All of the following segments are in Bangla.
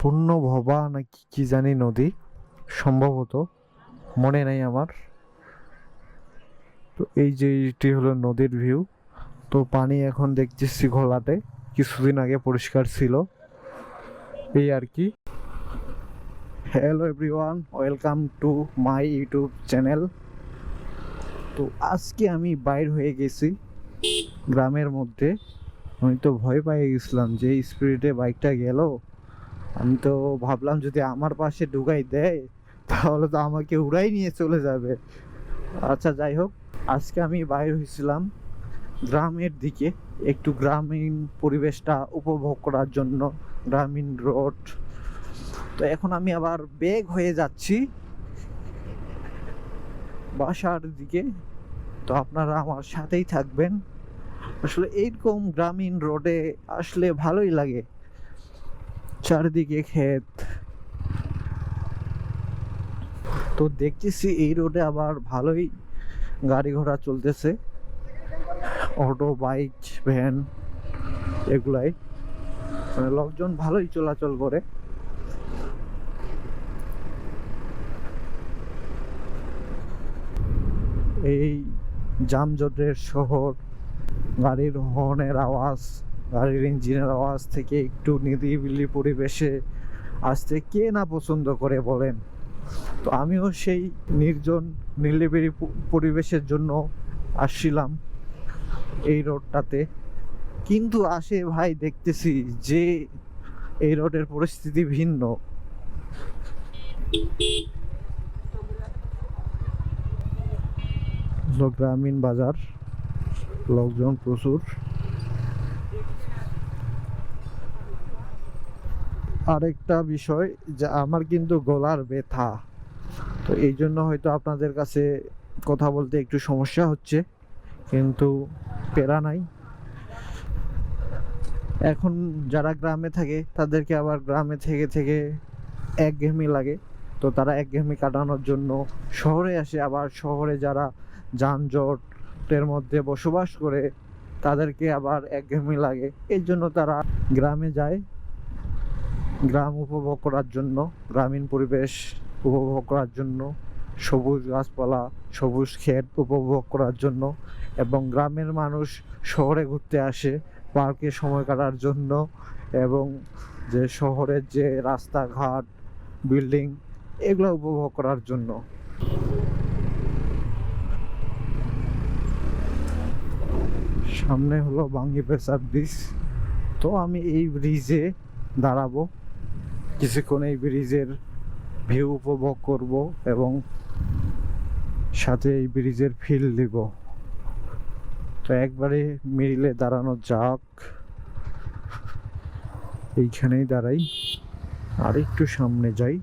পূর্ণভবা না কি কি জানি নদী, সম্ভবত, মনে নাই আমার। তো এই যে এটি হলো নদীর ভিউ। তো পানি এখন দেখতেছি ঘোলাটে, কিছুদিন আগে পরিষ্কার ছিল, এই আর কি। Hello everyone, welcome to my YouTube channel. তো আজকে আমি বাইর হয়ে গেছি গ্রামের মধ্যে। আমি তো ভয় পেয়ে গেছিলাম যে স্পিডে বাইকটা গেল। আমি তো ভাবলাম যদি আমার পাশে ঢুকাই দেয় তাহলে তো আমাকে উড়াই নিয়ে চলে যাবে। আচ্ছা, যাই হোক, আজকে আমি বাইর হয়েছিলাম গ্রামের দিকে, একটু গ্রামীণ পরিবেশটা উপভোগ করার জন্য, গ্রামীণ রোড। তো এখন আমি আবার বেগ হয়ে যাচ্ছি বাসার দিকে। তো আপনারা আমার সাথেই থাকবেন। আসলে এইরকম গ্রামীণ রোডে আসলে ভালোই লাগে, চারিদিকে ক্ষেত। তো দেখতেছি এই রোডে আবার ভালোই গাড়ি ঘোড়া চলতেছে, অটো, বাইক, ভ্যান, এগুলাই, মানে লোকজন ভালোই চলাচল করে। এই যানজটের শহর, গাড়ির হর্নের আওয়াজ, গাড়ির ইঞ্জিনের আওয়াজ থেকে একটু নিরিবিলি পরিবেশে আসতে কে না পছন্দ করে বলেন। তো আমিও সেই নির্জন নিরিবিলি পরিবেশের জন্য আসছিলাম এই রোডটাতে। কিন্তু আসে ভাই দেখতেছি যে এই রোডের পরিস্থিতি ভিন্ন। গ্রামীণ বাজার, লোকজন প্রচুর। আরেকটা বিষয় যে আমার কিন্তু গলার ব্যথা, তো এই জন্য হয়তো আপনাদের কাছে কথা বলতে একটু সমস্যা হচ্ছে, কিন্তু পেরা নাই। এখন যারা গ্রামে থাকে তাদেরকে আবার গ্রামে থেকে থেকে একঘেয়েমি লাগে, তো তারা একঘেয়েমি কাটানোর জন্য শহরে আসে। আবার শহরে যারা যানজটের মধ্যে বসবাস করে তাদেরকে আবার একঘেয়েমি লাগে, এই জন্য তারা গ্রামে যায় গ্রাম উপভোগ করার জন্য, গ্রামীণ পরিবেশ উপভোগ করার জন্য, সবুজ গাছপালা, সবুজ ক্ষেত উপভোগ করার জন্য। এবং গ্রামের মানুষ শহরে ঘুরতে আসে পার্কে সময় কাটার জন্য, এবং যে শহরের যে রাস্তাঘাট, বিল্ডিং, এগুলো উপভোগ করার জন্য। সামনে হলো বাঙ্গি প্রেসার ব্রিজ। তো আমি এই ব্রিজে দাঁড়াবো, কিছুক্ষণ এই ব্রিজের ভিউ উপভোগ করব এবং সাথে এই ব্রিজের ফিল দিব। তো একবারে মিডিলে দাঁড়ানো যাক, এইখানেই দাঁড়াই, আর একটু সামনে যাই,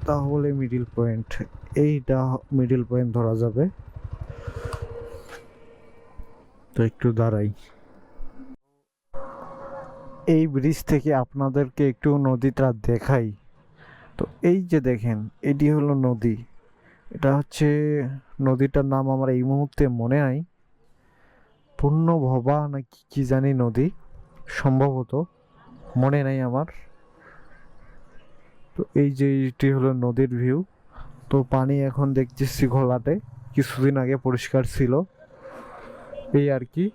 তাহলে মিডিল পয়েন্ট, এইটা মিডিল পয়েন্ট ধরা যাবে। তো একটু দাঁড়াই, এই ব্রিজ থেকে আপনাদেরকে একটু নদীটা দেখাই। তো এই যে দেখেন, এটি হলো নদী। এটা হচ্ছে, নদীটার নাম আমার এই মুহূর্তে মনে নাই, পূর্ণভবা না কি কি জানি নদী, সম্ভবত, মনে নাই আমার। তো এই যে এটি হলো নদীর ভিউ। তো পানি এখন দেখতেছি ঘোলাটে, কিছুদিন আগে পরিষ্কার ছিল, এই আর কি।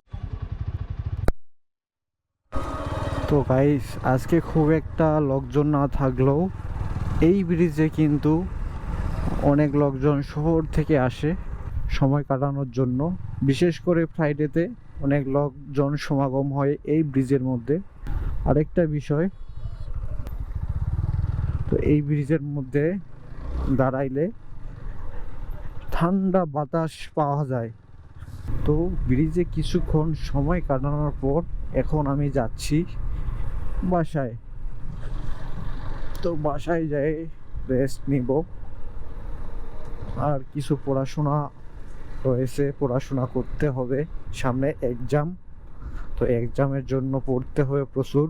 তো গাইস, আজকে খুব একটা লোকজন না থাকলেও এই ব্রিজে কিন্তু অনেক লোকজন শহর থেকে আসে সময় কাটানোর জন্য। বিশেষ করে ফ্রাইডেতে অনেক লোকজন সমাগম হয় এই ব্রিজের মধ্যে। আরেকটা বিষয়, তো এই ব্রিজের মধ্যে দাঁড়াইলে ঠান্ডা বাতাস পাওয়া যায়। তো ব্রিজে কিছুক্ষণ সময় কাটানোর পর এখন আমি যাচ্ছি বাসায়। তো বাসায় যাই রেস্ট নিব, আর কিছু পড়াশোনা রয়েছে, পড়াশোনা করতে হবে, সামনে এক্সাম। তো এক্সামের জন্য পড়তে হবে প্রচুর।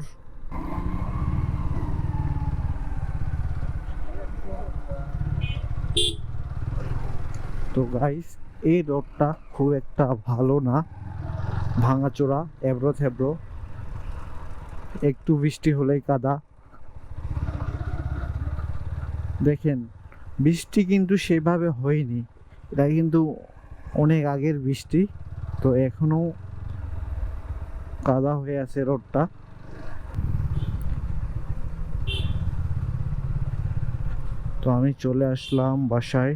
তো গাইস, এই রোডটা খুব একটা ভালো না, ভাঙাচোরা, এবড়ো থেবড়ো, একটু বৃষ্টি হলেই কাদা। দেখেন বৃষ্টি কিন্তু সেভাবে হয়নি, এটা কিন্তু অনেক আগের বৃষ্টি। তো এখনো কাদা হয়ে আছে রোডটা। তো আমি চলে আসলাম বাসায়।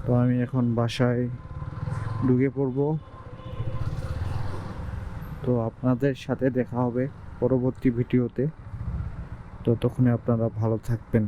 তো আমি এখন বাসায় ঢুকে পড়বো। তো আপনাদের সাথে দেখা হবে পরবর্তী ভিডিওতে। ততক্ষণে আপনারা ভালো থাকবেন।